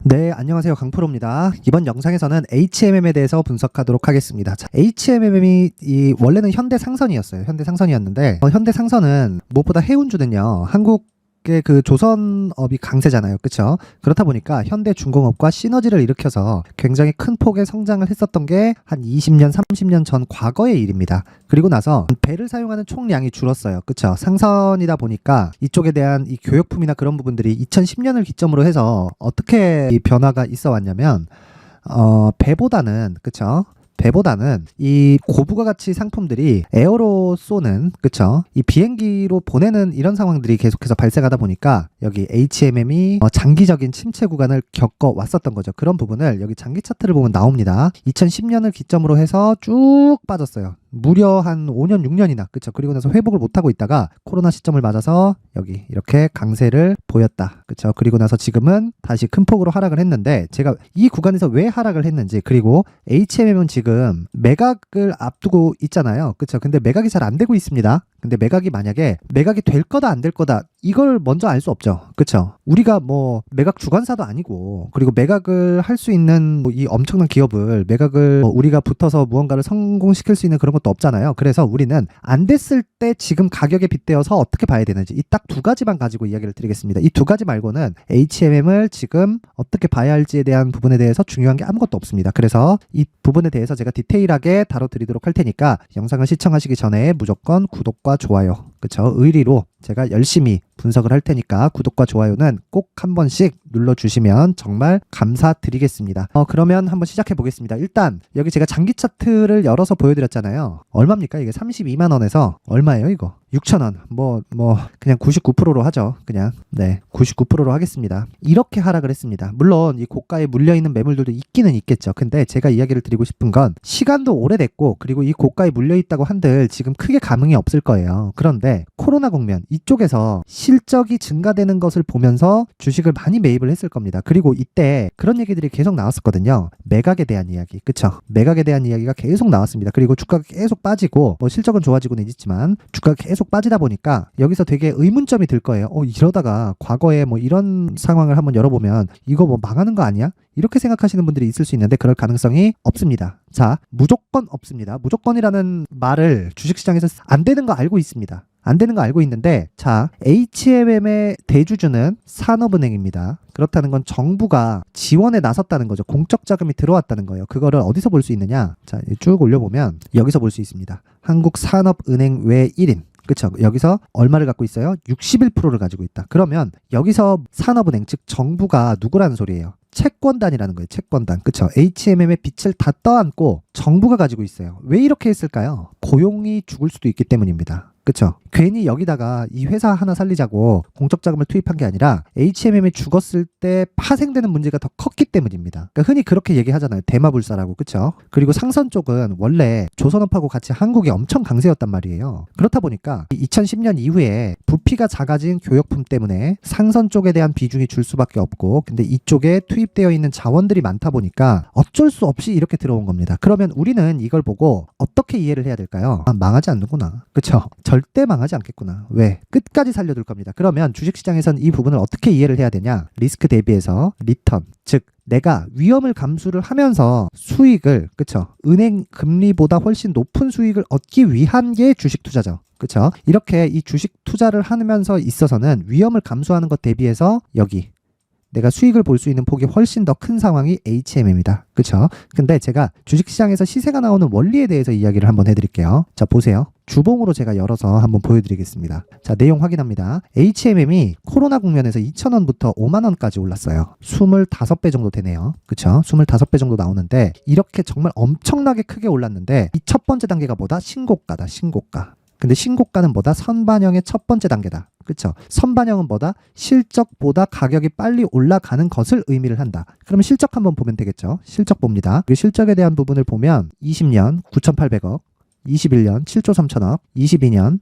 네, 안녕하세요. 강프로입니다. 이번 영상에서는 HMM에 대해서 분석하도록 하겠습니다. 자, HMM이 원래는 현대상선이었어요. 현대상선이었는데 현대상선은 무엇보다 해운주는요. 한국의 그 조선업이 강세잖아요. 그렇죠? 그렇다 보니까 현대중공업과 시너지를 일으켜서 굉장히 큰 폭의 성장을 했었던 게 한 20년, 30년 전 과거의 일입니다. 그리고 나서 배를 사용하는 총량이 줄었어요. 그렇죠? 상선이다 보니까 이쪽에 대한 이 교역품이나 그런 부분들이 2010년을 기점으로 해서 어떻게 이 변화가 있어 왔냐면 배보다는 그렇죠? 배보다는 이 고부가 가치 상품들이 에어로 쏘는 그쵸 이 비행기로 보내는 이런 상황들이 계속해서 발생하다 보니까 여기 HMM이 장기적인 침체 구간을 겪어 왔었던 거죠. 그런 부분을 여기 장기 차트를 보면 나옵니다. 2010년을 기점으로 해서 쭉 빠졌어요. 무려 한 5년 6년이나 그쵸. 그리고 나서 회복을 못하고 있다가 코로나 시점을 맞아서 여기 이렇게 강세를 보였다. 그쵸. 그리고 나서 지금은 다시 큰 폭으로 하락을 했는데 제가 이 구간에서 왜 하락을 했는지, 그리고 HMM은 지금 매각을 앞두고 있잖아요. 그쵸. 근데 매각이 잘 안 되고 있습니다. 근데 매각이 만약에 매각이 될 거다 안 될 거다 이걸 먼저 알 수 없죠. 그쵸? 우리가 뭐 매각 주관사도 아니고, 그리고 매각을 할 수 있는 이 엄청난 기업을 매각을 우리가 붙어서 무언가를 성공시킬 수 있는 그런 것도 없잖아요. 그래서 우리는 안 됐을 때 지금 가격에 빗대어서 어떻게 봐야 되는지 이 딱 두 가지만 가지고 이야기를 드리겠습니다. 이 두 가지 말고는 HMM을 지금 어떻게 봐야 할지에 대한 부분에 대해서 중요한 게 아무것도 없습니다. 그래서 이 부분에 대해서 제가 디테일하게 다뤄드리도록 할 테니까 영상을 시청하시기 전에 무조건 구독과 좋아요, 그쵸? 의리로 제가 열심히 분석을 할 테니까 구독과 좋아요는 꼭 한 번씩 눌러주시면 정말 감사드리겠습니다. 그러면 한번 시작해 보겠습니다. 일단 여기 제가 장기 차트를 열어서 보여드렸잖아요. 얼마입니까? 이게 32만 원에서 얼마예요 이거? 6,000원. 그냥 99%로 하죠. 그냥 99%로 하겠습니다. 이렇게 하락을 했습니다. 물론 이 고가에 물려있는 매물들도 있기는 있겠죠. 근데 제가 이야기를 드리고 싶은 건 시간도 오래됐고, 그리고 이 고가에 물려있다고 한들 지금 크게 감흥이 없을 거예요. 그런데 코로나 국면 이쪽에서 실적이 증가되는 것을 보면서 주식을 많이 매입을 했을 겁니다. 그리고 이때 그런 얘기들이 계속 나왔었거든요. 매각에 대한 이야기. 그쵸? 매각에 대한 이야기가 계속 나왔습니다. 그리고 주가가 계속 빠지고 실적은 좋아지고는 있지만 주가가 계속 빠지다 보니까 여기서 되게 의문점이 들 거예요. 이러다가 과거에 이런 상황을 한번 열어보면 이거 망하는 거 아니야? 이렇게 생각하시는 분들이 있을 수 있는데 그럴 가능성이 없습니다. 자, 무조건 없습니다. 무조건이라는 말을 주식시장에서 안 되는 거 알고 있습니다. 안 되는 거 알고 있는데, 자, HMM의 대주주는 산업은행입니다. 그렇다는 건 정부가 지원에 나섰다는 거죠. 공적 자금이 들어왔다는 거예요. 그거를 어디서 볼 수 있느냐? 자, 쭉 올려보면 여기서 볼 수 있습니다. 한국산업은행 외 1인. 그쵸? 여기서 얼마를 갖고 있어요? 61%를 가지고 있다. 그러면 여기서 산업은행, 즉 정부가 누구라는 소리예요? 채권단이라는 거예요. 채권단. 그쵸? HMM의 빛을 다 떠안고 정부가 가지고 있어요. 왜 이렇게 했을까요? 고용이 죽을 수도 있기 때문입니다. 그쵸? 괜히 여기다가 이 회사 하나 살리자고 공적 자금을 투입한 게 아니라 HMM이 죽었을 때 파생되는 문제가 더 컸기 때문입니다. 그러니까 흔히 그렇게 얘기하잖아요. 대마불사라고. 그쵸? 그리고 상선 쪽은 원래 조선업하고 같이 한국이 엄청 강세였단 말이에요. 그렇다 보니까 2010년 이후에 부피가 작아진 교역품 때문에 상선 쪽에 대한 비중이 줄 수밖에 없고, 근데 이쪽에 투입되어 있는 자원들이 많다 보니까 어쩔 수 없이 이렇게 들어온 겁니다. 그러면 우리는 이걸 보고 어떻게 이해를 해야 될까요? 망하지 않는구나. 그쵸? 절대 망하지 않겠구나. 왜? 끝까지 살려둘 겁니다. 그러면 주식시장에선 이 부분을 어떻게 이해를 해야 되냐? 리스크 대비해서 리턴, 즉 내가 위험을 감수를 하면서 수익을, 그쵸? 은행 금리보다 훨씬 높은 수익을 얻기 위한 게 주식 투자죠. 그쵸? 이렇게 이 주식 투자를 하면서 있어서는 위험을 감수하는 것 대비해서 여기 내가 수익을 볼 수 있는 폭이 훨씬 더 큰 상황이 HMM입니다. 그쵸? 근데 제가 주식시장에서 시세가 나오는 원리에 대해서 이야기를 한번 해드릴게요. 자, 보세요. 주봉으로 제가 열어서 한번 보여드리겠습니다. 자, 내용 확인합니다. HMM이 코로나 국면에서 2,000원부터 5만원까지 올랐어요. 25배 정도 되네요. 그쵸? 25배 정도 나오는데 이렇게 정말 엄청나게 크게 올랐는데 이 첫 번째 단계가 뭐다? 신고가다. 신고가. 근데 신고가는 뭐다? 선반영의 첫 번째 단계다. 그쵸? 선반영은 뭐다? 실적보다 가격이 빨리 올라가는 것을 의미를 한다. 그러면 실적 한번 보면 되겠죠? 실적 봅니다. 그 실적에 대한 부분을 보면 20년 9,800억, 21년 7조 3천억, 22년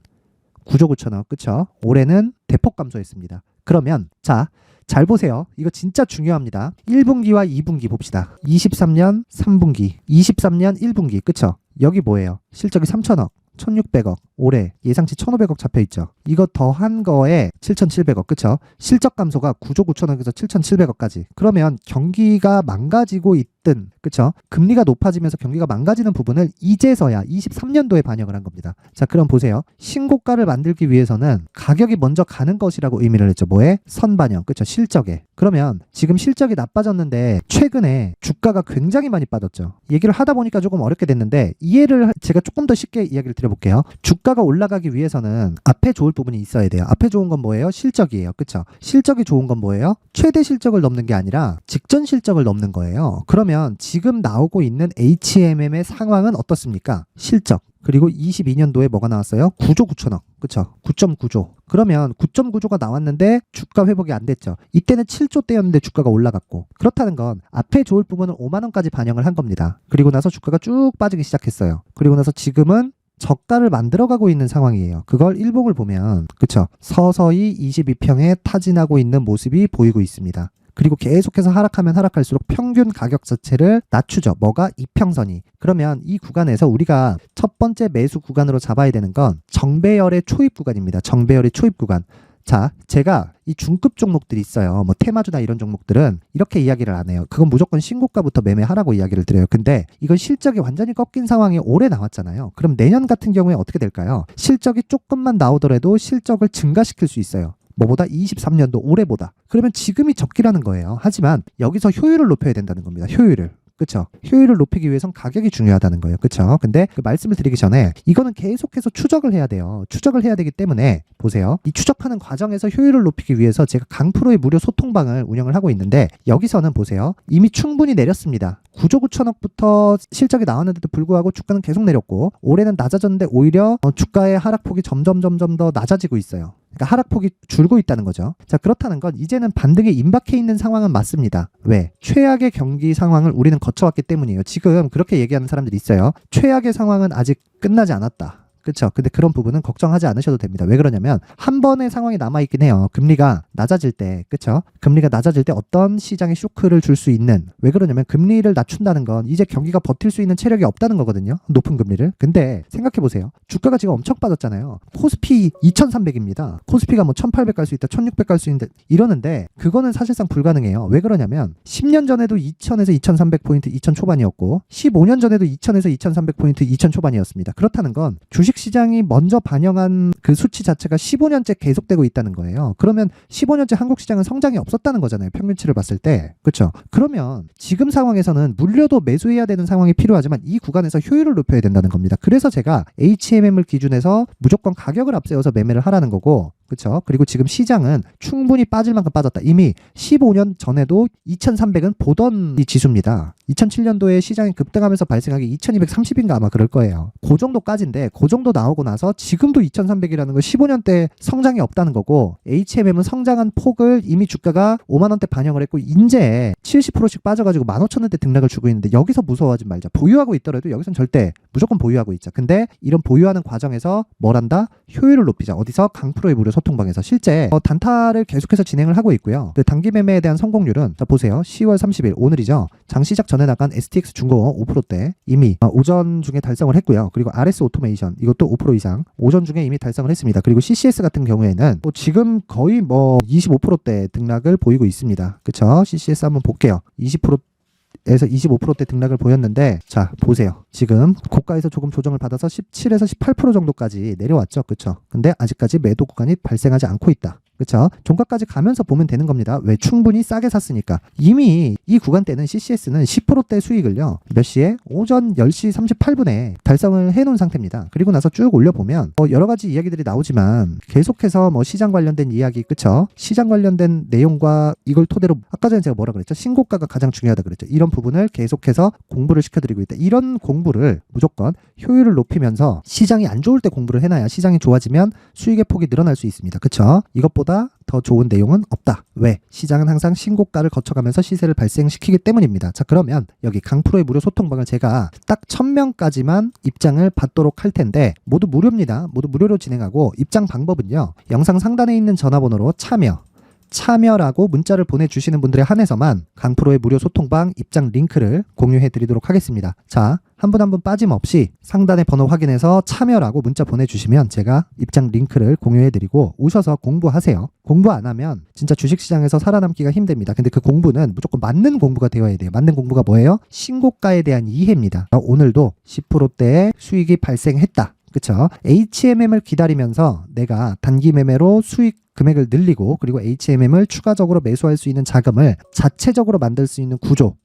9조 9천억, 그쵸? 올해는 대폭 감소했습니다. 그러면 자, 잘 보세요. 이거 진짜 중요합니다. 1분기와 2분기 봅시다. 23년 3분기, 23년 1분기, 그쵸? 여기 뭐예요? 실적이 3천억, 1,600억, 올해 예상치 1,500억 잡혀있죠. 이거 더한 거에 7,700억, 그쵸? 실적 감소가 9조 9천억에서 7,700억까지. 그러면 경기가 망가지고 있든, 그쵸? 금리가 높아지면서 경기가 망가지는 부분을 이제서야 23년도에 반영을 한 겁니다. 자, 그럼 보세요. 신고가를 만들기 위해서는 가격이 먼저 가는 것이라고 의미를 했죠. 뭐에? 선반영, 그쵸? 실적에. 그러면 지금 실적이 나빠졌는데 최근에 주가가 굉장히 많이 빠졌죠. 얘기를 하다 보니까 조금 어렵게 됐는데 이해를 제가 조금 더 쉽게 이야기를 드려볼게요. 주가가 올라가기 위해서는 앞에 좋을 부분이 있어야 돼요. 앞에 좋은 건 뭐예요? 실적이에요. 그쵸? 실적이 좋은 건 뭐예요? 최대 실적을 넘는 게 아니라 직전 실적을 넘는 거예요. 그러면 지금 나오고 있는 HMM의 상황은 어떻습니까? 실적. 그리고 22년도에 뭐가 나왔어요? 9조 9천억. 그쵸? 9.9조. 그러면 9.9조가 나왔는데 주가 회복이 안 됐죠. 이때는 7조 대였는데 주가가 올라갔고. 그렇다는 건 앞에 좋을 부분을 5만 원까지 반영을 한 겁니다. 그리고 나서 주가가 쭉 빠지기 시작했어요. 그리고 나서 지금은 저가를 만들어가고 있는 상황이에요. 그걸 일봉을 보면 그쵸? 서서히 22평에 타진하고 있는 모습이 보이고 있습니다. 그리고 계속해서 하락하면 하락할수록 평균 가격 자체를 낮추죠. 뭐가? 이평선이. 그러면 이 구간에서 우리가 첫 번째 매수 구간으로 잡아야 되는 건 정배열의 초입 구간입니다. 정배열의 초입 구간. 자, 제가 이 중급 종목들이 있어요. 뭐 테마주나 이런 종목들은 이렇게 이야기를 안 해요. 그건 무조건 신고가부터 매매하라고 이야기를 드려요. 근데 이건 실적이 완전히 꺾인 상황이 올해 나왔잖아요. 그럼 내년 같은 경우에 어떻게 될까요? 실적이 조금만 나오더라도 실적을 증가시킬 수 있어요. 뭐보다? 23년도 올해보다. 그러면 지금이 적기라는 거예요. 하지만 여기서 효율을 높여야 된다는 겁니다. 효율을. 그쵸? 효율을 높이기 위해선 가격이 중요하다는 거예요. 그쵸? 근데 그 말씀을 드리기 전에 이거는 계속해서 추적을 해야 돼요. 추적을 해야 되기 때문에 보세요. 이 추적하는 과정에서 효율을 높이기 위해서 제가 강프로의 무료 소통방을 운영을 하고 있는데 여기서는 보세요. 이미 충분히 내렸습니다. 9조 9천억부터 실적이 나왔는데도 불구하고 주가는 계속 내렸고 올해는 낮아졌는데 오히려 주가의 하락폭이 점점 더 낮아지고 있어요. 그러니까 하락폭이 줄고 있다는 거죠. 자, 그렇다는 건 이제는 반등에 임박해 있는 상황은 맞습니다. 왜? 최악의 경기 상황을 우리는 거쳐왔기 때문이에요. 지금 그렇게 얘기하는 사람들이 있어요. 최악의 상황은 아직 끝나지 않았다. 그렇죠. 근데 그런 부분은 걱정하지 않으셔도 됩니다. 왜 그러냐면 한 번의 상황이 남아있긴 해요. 금리가 낮아질 때, 그렇죠? 금리가 낮아질 때 어떤 시장에 쇼크를 줄 수 있는, 왜 그러냐면 금리를 낮춘다는 건 이제 경기가 버틸 수 있는 체력이 없다는 거거든요. 높은 금리를. 근데 생각해 보세요. 주가가 지금 엄청 빠졌잖아요. 코스피 2300입니다. 코스피가 뭐 1800 갈 수 있다, 1600 갈 수 있는데 이러는데 그거는 사실상 불가능해요. 왜 그러냐면 10년 전에도 2000에서 2300포인트 2000 초반이었고 15년 전에도 2000에서 2300포인트 2000 초반이었습니다. 그렇다는 건 주식 시장이 먼저 반영한 그 수치 자체가 15년째 계속되고 있다는 거예요. 그러면 15년째 한국 시장은 성장이 없었다는 거잖아요. 평균치를 봤을 때. 그렇죠? 그러면 지금 상황에서는 물려도 매수해야 되는 상황이 필요하지만 이 구간에서 효율을 높여야 된다는 겁니다. 그래서 제가 HMM을 기준해서 무조건 가격을 앞세워서 매매를 하라는 거고, 그렇죠? 그리고 지금 시장은 충분히 빠질 만큼 빠졌다. 이미 15년 전에도 2300은 보던 이 지수입니다. 2007년도에 시장이 급등하면서 발생하기 2230인가 아마 그럴 거예요. 그 정도까지인데 그 정도 나오고 나서 지금도 2300이라는 건 15년 때 성장이 없다는 거고 HMM은 성장한 폭을 이미 주가가 5만 원대 반영을 했고 이제 70%씩 빠져가지고 15,000원대 등락을 주고 있는데 여기서 무서워하지 말자. 보유하고 있더라도 여기선 절대 무조건 보유하고 있자. 근데 이런 보유하는 과정에서 뭘 한다? 효율을 높이자. 어디서? 강프로의 무료 소통방에서 실제 단타를 계속해서 진행을 하고 있고요. 그 단기 매매에 대한 성공률은 자 보세요. 10월 30일 오늘이죠. 장시작 전에 나간 STX 중공업 5%대 이미 오전 중에 달성을 했고요. 그리고 RS 오토메이션 이것도 5% 이상 오전 중에 이미 달성을 했습니다. 그리고 CCS 같은 경우에는 지금 거의 25%대 등락을 보이고 있습니다. 그쵸? CCS 한번 볼게요. 20%에서 25%대 등락을 보였는데 자 보세요. 지금 고가에서 조금 조정을 받아서 17에서 18% 정도까지 내려왔죠. 그쵸? 근데 아직까지 매도 구간이 발생하지 않고 있다. 그쵸? 종가까지 가면서 보면 되는 겁니다. 왜? 충분히 싸게 샀으니까. 이미 이 구간대는 CCS는 10%대 수익을요. 몇 시에? 오전 10시 38분에 달성을 해놓은 상태입니다. 그리고 나서 쭉 올려보면 여러 가지 이야기들이 나오지만 계속해서 시장 관련된 이야기, 그쵸? 시장 관련된 내용과 이걸 토대로 아까 전에 제가 뭐라 그랬죠? 신고가가 가장 중요하다 그랬죠? 이런 부분을 계속해서 공부를 시켜드리고 있다. 이런 공부를 무조건 효율을 높이면서 시장이 안 좋을 때 공부를 해놔야 시장이 좋아지면 수익의 폭이 늘어날 수 있습니다. 그쵸? 이것보다 더 좋은 내용은 없다. 왜? 시장은 항상 신고가를 거쳐가면서 시세를 발생시키기 때문입니다. 자, 그러면 여기 강프로의 무료 소통방을 제가 딱 1000명까지만 입장을 받도록 할 텐데 모두 무료입니다. 모두 무료로 진행하고 입장 방법은요. 영상 상단에 있는 전화번호로 참여 참여라고 문자를 보내주시는 분들에 한해서만 강프로의 무료 소통방 입장 링크를 공유해 드리도록 하겠습니다. 자, 한 분 한 분 빠짐없이 상단의 번호 확인해서 참여라고 문자 보내주시면 제가 입장 링크를 공유해 드리고 오셔서 공부하세요. 공부 안 하면 진짜 주식시장에서 살아남기가 힘듭니다. 근데 그 공부는 무조건 맞는 공부가 되어야 돼요. 맞는 공부가 뭐예요? 신고가에 대한 이해입니다. 오늘도 10%대의 수익이 발생했다. 그쵸? HMM을 기다리면서 내가 단기 매매로 수익 금액을 늘리고 그리고 HMM을 추가적으로 매수할 수 있는 자금을 자체적으로 만들 수 있는 구조,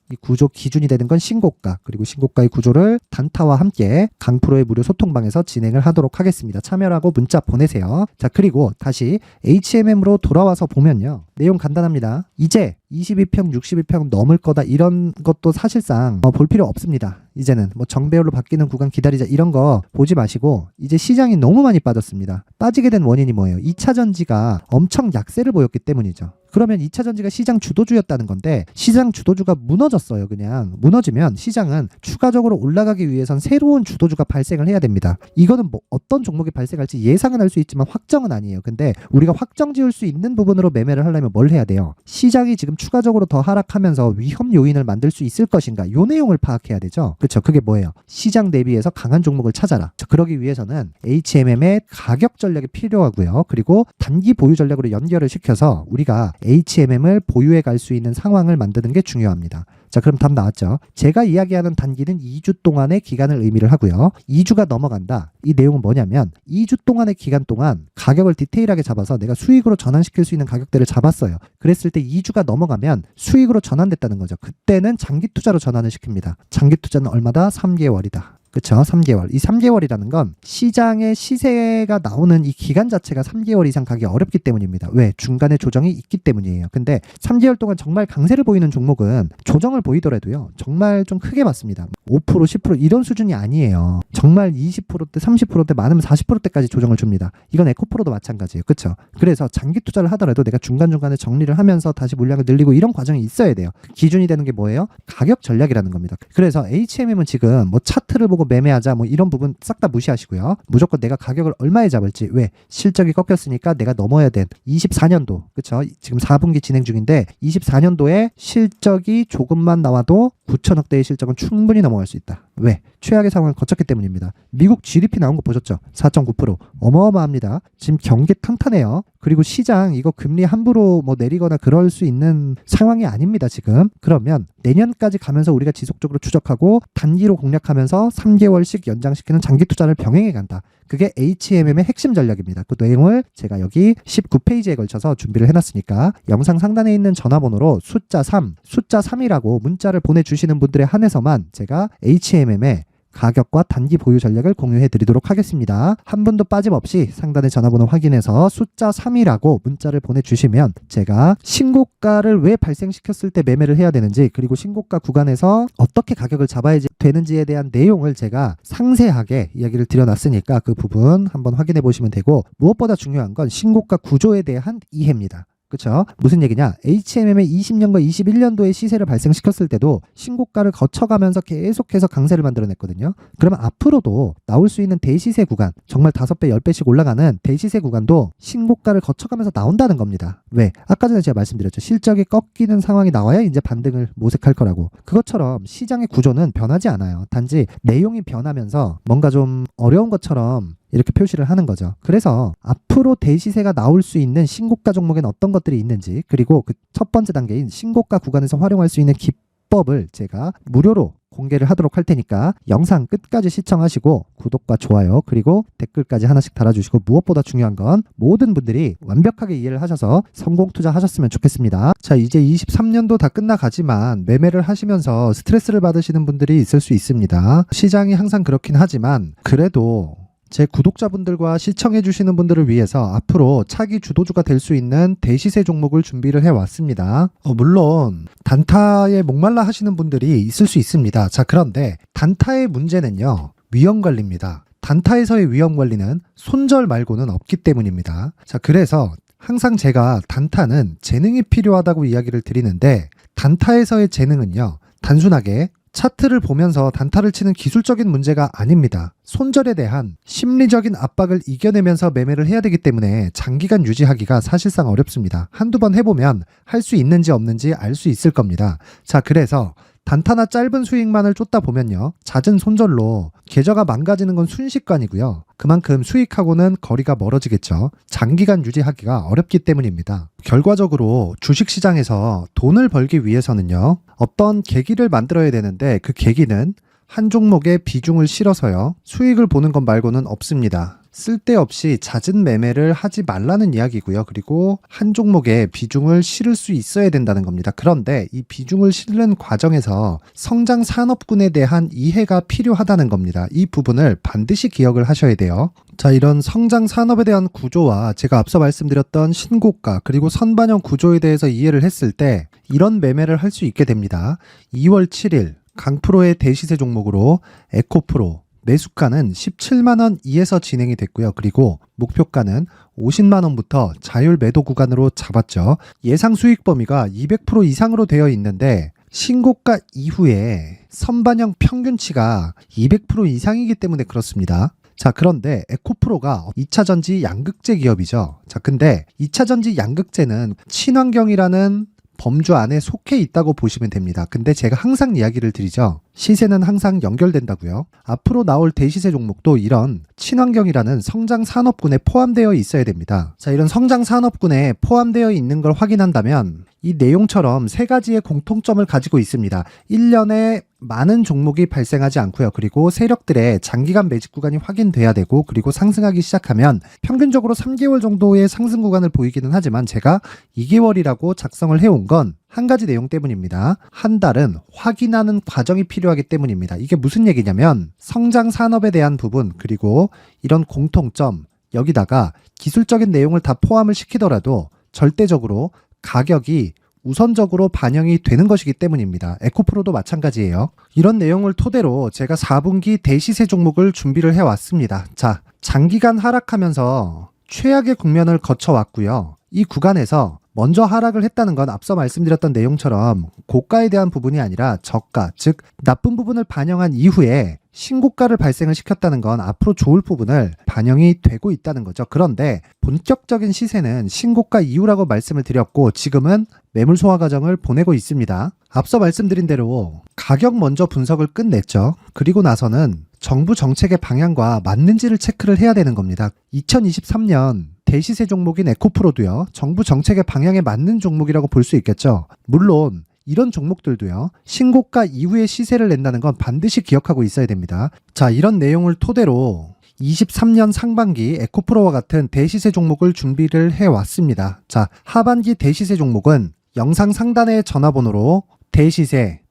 이 구조 기준이 되는 건 신고가, 그리고 신고가의 구조를 단타와 함께 강프로의 무료 소통방에서 진행을 하도록 하겠습니다. 참여라고 문자 보내세요. 자, 그리고 다시 HMM으로 돌아와서 보면요, 내용 간단합니다. 이제 22평, 62평 넘을 거다, 이런 것도 사실상 볼 필요 없습니다. 이제는 뭐 정배열로 바뀌는 구간 기다리자 이런 거 보지 마시고, 이제 시장이 너무 많이 빠졌습니다. 빠지게 된 원인이 뭐예요? 2차전지가 엄청 약세를 보였기 때문이죠. 그러면 2차전지가 시장 주도주였다는 건데 시장 주도주가 무너졌어요. 그냥 무너지면 시장은 추가적으로 올라가기 위해선 새로운 주도주가 발생을 해야 됩니다. 이거는 뭐 어떤 종목이 발생할지 예상은 할 수 있지만 확정은 아니에요. 근데 우리가 확정 지을 수 있는 부분으로 매매를 하려면 뭘 해야 돼요? 시장이 지금 추가적으로 더 하락하면서 위험 요인을 만들 수 있을 것인가, 이 내용을 파악해야 되죠. 그렇죠. 그게 뭐예요? 시장 대비해서 강한 종목을 찾아라. 그러기 위해서는 HMM의 가격 전략이 필요하고요. 그리고 단기 보유 전략으로 연결을 시켜서 우리가 HMM을 보유해 갈 수 있는 상황을 만드는 게 중요합니다. 자, 그럼 답 나왔죠? 제가 이야기하는 단기는 2주 동안의 기간을 의미를 하고요. 2주가 넘어간다. 이 내용은 뭐냐면 2주 동안의 기간 동안 가격을 디테일하게 잡아서 내가 수익으로 전환시킬 수 있는 가격대를 잡았어요. 그랬을 때 2주가 넘어가면 수익으로 전환됐다는 거죠. 그때는 장기 투자로 전환을 시킵니다. 장기 투자는 얼마다? 3개월이다. 그쵸? 3개월. 이 3개월이라는 건 시장의 시세가 나오는 이 기간 자체가 3개월 이상 가기 어렵기 때문입니다. 왜? 중간에 조정이 있기 때문이에요. 근데 3개월 동안 정말 강세를 보이는 종목은 조정을 보이더라도요, 정말 좀 크게 받습니다. 5%, 10% 이런 수준이 아니에요. 정말 20%대, 30%대, 많으면 40%대까지 조정을 줍니다. 이건 에코프로도 마찬가지예요. 그쵸? 그래서 장기 투자를 하더라도 내가 중간중간에 정리를 하면서 다시 물량을 늘리고 이런 과정이 있어야 돼요. 기준이 되는 게 뭐예요? 가격 전략이라는 겁니다. 그래서 HMM은 지금 뭐 차트를 보고 매매하자 뭐 이런 부분 싹 다 무시하시고요. 무조건 내가 가격을 얼마에 잡을지, 왜? 실적이 꺾였으니까 내가 넘어야 된 24년도, 그쵸? 지금 4분기 진행 중인데 24년도에 실적이 조금만 나와도 9천억대의 실적은 충분히 넘어갈 수 있다. 왜? 최악의 상황을 거쳤기 때문입니다. 미국 GDP 나온 거 보셨죠? 4.9%. 어마어마합니다. 지금 경기 탄탄해요. 그리고 시장 이거 금리 함부로 뭐 내리거나 그럴 수 있는 상황이 아닙니다, 지금. 그러면 내년까지 가면서 우리가 지속적으로 추적하고 단기로 공략하면서 3개월씩 연장시키는 장기 투자를 병행해 간다. 그게 HMM의 핵심 전략입니다. 그 내용을 제가 여기 19페이지에 걸쳐서 준비를 해놨으니까 영상 상단에 있는 전화번호로 숫자 3이라고 문자를 보내주시는 분들에 한해서만 제가 HMM의 가격과 단기 보유 전략을 공유해 드리도록 하겠습니다. 한 분도 빠짐없이 상단의 전화번호 확인해서 숫자 3이라고 문자를 보내주시면 제가 신고가를 왜 발생시켰을 때 매매를 해야 되는지, 그리고 신고가 구간에서 어떻게 가격을 잡아야 되는지에 대한 내용을 제가 상세하게 이야기를 드려놨으니까 그 부분 한번 확인해 보시면 되고, 무엇보다 중요한 건 신고가 구조에 대한 이해입니다. 그쵸? 무슨 얘기냐? HMM의 20년과 21년도에 시세를 발생시켰을 때도 신고가를 거쳐가면서 계속해서 강세를 만들어냈거든요. 그러면 앞으로도 나올 수 있는 대시세 구간, 정말 5배, 10배씩 올라가는 대시세 구간도 신고가를 거쳐가면서 나온다는 겁니다. 왜? 아까 전에 제가 말씀드렸죠. 실적이 꺾이는 상황이 나와야 이제 반등을 모색할 거라고. 그것처럼 시장의 구조는 변하지 않아요. 단지 내용이 변하면서 뭔가 좀 어려운 것처럼 이렇게 표시를 하는 거죠. 그래서 앞으로 대시세가 나올 수 있는 신고가 종목에는 어떤 것들이 있는지, 그리고 그 첫 번째 단계인 신고가 구간에서 활용할 수 있는 기법을 제가 무료로 공개를 하도록 할 테니까 영상 끝까지 시청하시고 구독과 좋아요 그리고 댓글까지 하나씩 달아주시고, 무엇보다 중요한 건 모든 분들이 완벽하게 이해를 하셔서 성공 투자하셨으면 좋겠습니다. 자, 이제 23년도 다 끝나가지만 매매를 하시면서 스트레스를 받으시는 분들이 있을 수 있습니다. 시장이 항상 그렇긴 하지만 그래도 제 구독자분들과 시청해주시는 분들을 위해서 앞으로 차기 주도주가 될 수 있는 대시세 종목을 준비를 해왔습니다. 물론 단타에 목말라 하시는 분들이 있을 수 있습니다. 자, 그런데 단타의 문제는요, 위험관리입니다. 단타에서의 위험관리는 손절 말고는 없기 때문입니다. 자, 그래서 항상 제가 단타는 재능이 필요하다고 이야기를 드리는데, 단타에서의 재능은요, 단순하게 차트를 보면서 단타를 치는 기술적인 문제가 아닙니다. 손절에 대한 심리적인 압박을 이겨내면서 매매를 해야 되기 때문에 장기간 유지하기가 사실상 어렵습니다. 한두 번 해보면 할 수 있는지 없는지 알 수 있을 겁니다. 자, 그래서 단타나 짧은 수익만을 쫓다 보면요, 잦은 손절로 계좌가 망가지는 건 순식간이고요. 그만큼 수익하고는 거리가 멀어지겠죠. 장기간 유지하기가 어렵기 때문입니다. 결과적으로 주식시장에서 돈을 벌기 위해서는요, 어떤 계기를 만들어야 되는데 그 계기는 한 종목에 비중을 실어서요, 수익을 보는 것 말고는 없습니다. 쓸데없이 잦은 매매를 하지 말라는 이야기고요. 그리고 한 종목에 비중을 실을 수 있어야 된다는 겁니다. 그런데 이 비중을 실는 과정에서 성장 산업군에 대한 이해가 필요하다는 겁니다. 이 부분을 반드시 기억을 하셔야 돼요. 자, 이런 성장 산업에 대한 구조와 제가 앞서 말씀드렸던 신고가 그리고 선반영 구조에 대해서 이해를 했을 때 이런 매매를 할 수 있게 됩니다. 2월 7일 강프로의 대시세 종목으로 에코프로 매수가는 17만원 이에서 진행이 됐고요. 그리고 목표가는 50만원부터 자율 매도 구간으로 잡았죠. 예상 수익 범위가 200% 이상으로 되어 있는데 신고가 이후에 선반영 평균치가 200% 이상이기 때문에 그렇습니다. 자, 그런데 에코프로가 2차전지 양극재 기업이죠. 자, 근데 2차전지 양극재는 친환경이라는 범주 안에 속해 있다고 보시면 됩니다. 근데 제가 항상 이야기를 드리죠. 시세는 항상 연결된다고요. 앞으로 나올 대시세 종목도 이런 친환경이라는 성장 산업군에 포함되어 있어야 됩니다. 자, 이런 성장 산업군에 포함되어 있는 걸 확인한다면 이 내용처럼 세 가지의 공통점을 가지고 있습니다. 1년에 많은 종목이 발생하지 않고요. 그리고 세력들의 장기간 매집 구간이 확인돼야 되고, 그리고 상승하기 시작하면 평균적으로 3개월 정도의 상승 구간을 보이기는 하지만 제가 2개월이라고 작성을 해온 건 한 가지 내용 때문입니다. 한 달은 확인하는 과정이 필요하기 때문입니다. 이게 무슨 얘기냐면 성장 산업에 대한 부분, 그리고 이런 공통점, 여기다가 기술적인 내용을 다 포함을 시키더라도 절대적으로 가격이 우선적으로 반영이 되는 것이기 때문입니다. 에코프로도 마찬가지예요. 이런 내용을 토대로 제가 4분기 대시세 종목을 준비를 해왔습니다. 자, 장기간 하락하면서 최악의 국면을 거쳐왔고요. 이 구간에서 먼저 하락을 했다는 건 앞서 말씀드렸던 내용처럼 고가에 대한 부분이 아니라 저가, 즉 나쁜 부분을 반영한 이후에 신고가를 발생을 시켰다는 건 앞으로 좋을 부분을 반영이 되고 있다는 거죠. 그런데 본격적인 시세는 신고가 이후라고 말씀을 드렸고 지금은 매물 소화 과정을 보내고 있습니다. 앞서 말씀드린 대로 가격 먼저 분석을 끝냈죠. 그리고 나서는 정부 정책의 방향과 맞는지를 체크를 해야 되는 겁니다. 2023년 대시세 종목인 에코프로도요, 정부 정책의 방향에 맞는 종목이라고 볼 수 있겠죠. 물론 이런 종목들도요, 신고가 이후에 시세를 낸다는 건 반드시 기억하고 있어야 됩니다. 자, 이런 내용을 토대로 23년 상반기 에코프로와 같은 대시세 종목을 준비를 해왔습니다. 자, 하반기 대시세 종목은 영상 상단의 전화번호로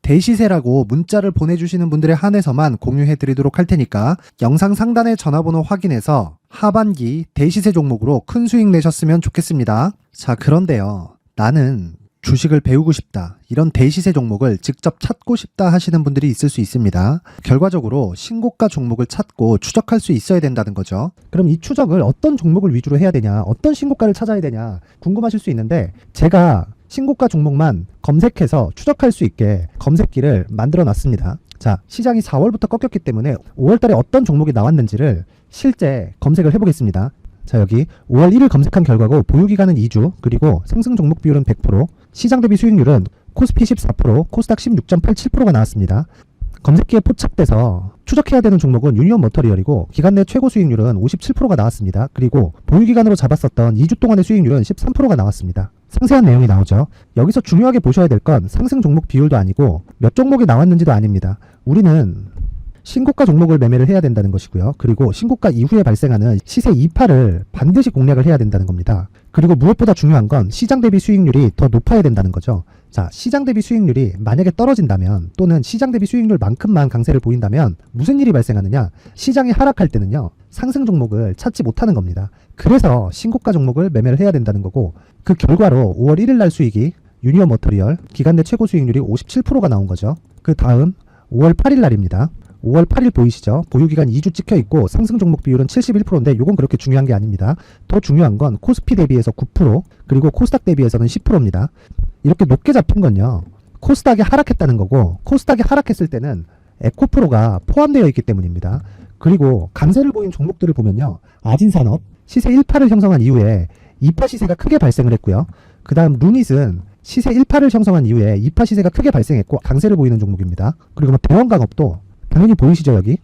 대시세라고 문자를 보내주시는 분들에 한해서만 공유해드리도록 할 테니까 영상 상단의 전화번호 확인해서 하반기 대시세 종목으로 큰 수익 내셨으면 좋겠습니다. 자, 그런데요, 나는 주식을 배우고 싶다, 이런 대시세 종목을 직접 찾고 싶다 하시는 분들이 있을 수 있습니다. 결과적으로 신고가 종목을 찾고 추적할 수 있어야 된다는 거죠. 그럼 이 추적을 어떤 종목을 위주로 해야 되냐, 어떤 신고가를 찾아야 되냐 궁금하실 수 있는데 제가 신고가 종목만 검색해서 추적할 수 있게 검색기를 만들어 놨습니다. 자, 시장이 4월부터 꺾였기 때문에 5월달에 어떤 종목이 나왔는지를 실제 검색을 해보겠습니다. 자, 여기 5월 1일 검색한 결과고 보유기간은 2주, 그리고 상승 종목 비율은 100%, 시장 대비 수익률은 코스피 14%, 코스닥 16.87%가 나왔습니다. 검색기에 포착돼서 추적해야 되는 종목은 유니온 머터리얼이고 기간 내 최고 수익률은 57%가 나왔습니다. 그리고 보유기간으로 잡았었던 2주 동안의 수익률은 13%가 나왔습니다. 상세한 내용이 나오죠. 여기서 중요하게 보셔야 될 건 상승 종목 비율도 아니고 몇 종목이 나왔는지도 아닙니다. 우리는 신고가 종목을 매매를 해야 된다는 것이고요. 그리고 신고가 이후에 발생하는 시세 이파를 반드시 공략을 해야 된다는 겁니다. 그리고 무엇보다 중요한 건 시장 대비 수익률이 더 높아야 된다는 거죠. 자, 시장 대비 수익률이 만약에 떨어진다면, 또는 시장 대비 수익률만큼만 강세를 보인다면 무슨 일이 발생하느냐, 시장이 하락할 때는요, 상승 종목을 찾지 못하는 겁니다. 그래서 신고가 종목을 매매를 해야 된다는 거고, 그 결과로 5월 1일 날 수익이 유니온 머터리얼 기간 내 최고 수익률이 57%가 나온 거죠. 그 다음 5월 8일 날입니다. 5월 8일 보이시죠? 보유기간 2주 찍혀 있고 상승 종목 비율은 71%인데 이건 그렇게 중요한 게 아닙니다. 더 중요한 건 코스피 대비해서 9%, 그리고 코스닥 대비해서는 10%입니다. 이렇게 높게 잡힌 건요, 코스닥이 하락했다는 거고, 코스닥이 하락했을 때는 에코프로가 포함되어 있기 때문입니다. 그리고 강세를 보인 종목들을 보면요, 아진산업 시세 1파를 형성한 이후에 2파 시세가 크게 발생을 했고요. 그 다음 루닛은 시세 1파를 형성한 이후에 2파 시세가 크게 발생했고 강세를 보이는 종목입니다. 그리고 뭐 대원강업도 당연히 보이시죠, 여기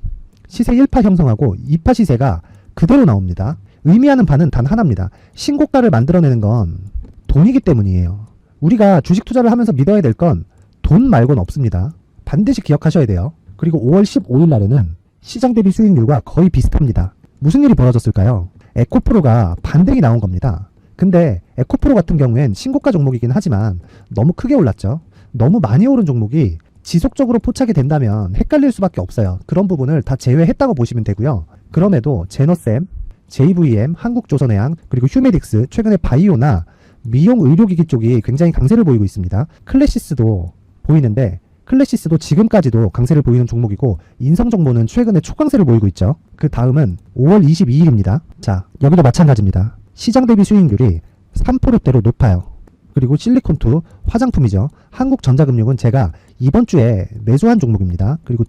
시세 1파 형성하고 2파 시세가 그대로 나옵니다. 의미하는 바는 단 하나입니다. 신고가를 만들어내는 건 돈이기 때문이에요. 우리가 주식 투자를 하면서 믿어야 될 건 돈 말고는 없습니다. 반드시 기억하셔야 돼요. 그리고 5월 15일 날에는 시장 대비 수익률과 거의 비슷합니다. 무슨 일이 벌어졌을까요? 에코프로가 반등이 나온 겁니다. 근데 에코프로 같은 경우엔 신고가 종목이긴 하지만 너무 크게 올랐죠. 너무 많이 오른 종목이 지속적으로 포착이 된다면 헷갈릴 수밖에 없어요. 그런 부분을 다 제외했다고 보시면 되고요. 그럼에도 제너셈, JVM, 한국조선해양, 그리고 휴메딕스, 최근에 바이오나 미용 의료기기 쪽이 굉장히 강세를 보이고 있습니다. 클래시스도 보이는데 클래시스도 지금까지도 강세를 보이는 종목이고 인성정보는 최근에 초강세를 보이고 있죠. 그 다음은 5월 22일입니다. 자, 여기도 마찬가지입니다. 시장 대비 수익률이 3%대로 높아요. 그리고 실리콘2 화장품이죠. 한국전자금융은 제가 이번 주에 매수한 종목입니다. 그리고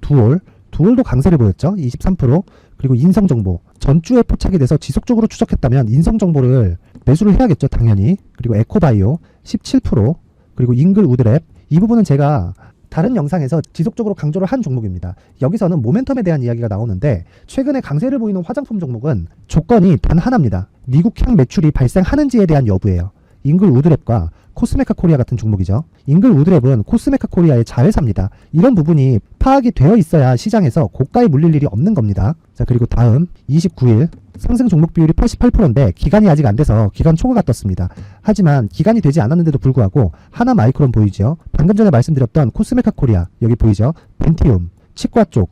두올도 강세를 보였죠. 23%. 그리고 인성정보 전주에 포착이 돼서 지속적으로 추적했다면 인성정보를 매수를 해야겠죠, 당연히. 그리고 에코바이오 17%. 그리고 잉글 우드랩, 이 부분은 제가 다른 영상에서 지속적으로 강조를 한 종목입니다. 여기서는 모멘텀에 대한 이야기가 나오는데 최근에 강세를 보이는 화장품 종목은 조건이 단 하나입니다. 미국향 매출이 발생하는지에 대한 여부예요. 잉글 우드랩과 코스메카 코리아 같은 종목이죠. 잉글 우드랩은 코스메카 코리아의 자회사입니다. 이런 부분이 파악이 되어 있어야 시장에서 고가에 물릴 일이 없는 겁니다. 자, 그리고 다음 29일 상승 종목 비율이 88%인데 기간이 아직 안 돼서 기간 초과가 떴습니다. 하지만 기간이 되지 않았는데도 불구하고 하나 마이크론 보이죠. 방금 전에 말씀드렸던 코스메카 코리아 여기 보이죠. 벤티움, 치과 쪽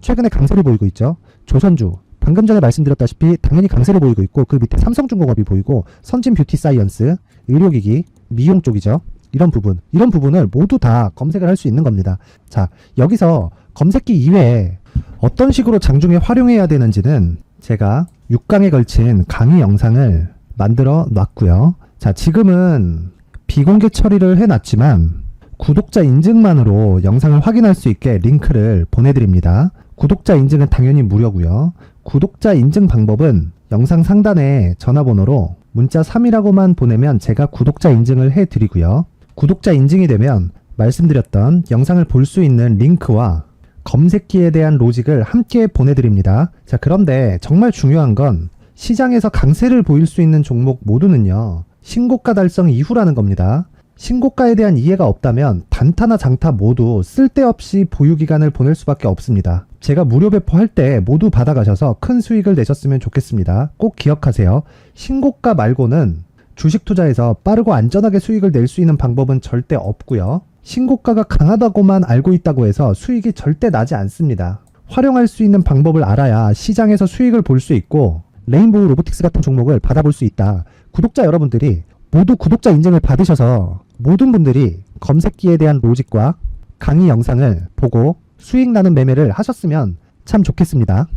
최근에 강세를 보이고 있죠. 조선주 방금 전에 말씀드렸다시피 당연히 강세를 보이고 있고 그 밑에 삼성중공업이 보이고 선진 뷰티 사이언스, 의료기기, 미용 쪽이죠. 이런 부분을 모두 다 검색을 할 수 있는 겁니다. 자, 여기서 검색기 이외에 어떤 식으로 장중에 활용해야 되는지는 제가 6강에 걸친 강의 영상을 만들어 놨고요. 자, 지금은 비공개 처리를 해놨지만 구독자 인증만으로 영상을 확인할 수 있게 링크를 보내드립니다. 구독자 인증은 당연히 무료고요. 구독자 인증 방법은 영상 상단에 전화번호로 문자 3이라고만 보내면 제가 구독자 인증을 해드리고요. 구독자 인증이 되면 말씀드렸던 영상을 볼 수 있는 링크와 검색기에 대한 로직을 함께 보내드립니다. 자, 그런데 정말 중요한 건 시장에서 강세를 보일 수 있는 종목 모두는요, 신고가 달성 이후라는 겁니다. 신고가에 대한 이해가 없다면 단타나 장타 모두 쓸데없이 보유기간을 보낼 수밖에 없습니다. 제가 무료 배포할 때 모두 받아가셔서 큰 수익을 내셨으면 좋겠습니다. 꼭 기억하세요. 신고가 말고는 주식 투자에서 빠르고 안전하게 수익을 낼 수 있는 방법은 절대 없고요. 신고가가 강하다고만 알고 있다고 해서 수익이 절대 나지 않습니다. 활용할 수 있는 방법을 알아야 시장에서 수익을 볼 수 있고 레인보우 로보틱스 같은 종목을 받아볼 수 있다. 구독자 여러분들이 모두 구독자 인증을 받으셔서 모든 분들이 검색기에 대한 로직과 강의 영상을 보고 수익 나는 매매를 하셨으면 참 좋겠습니다.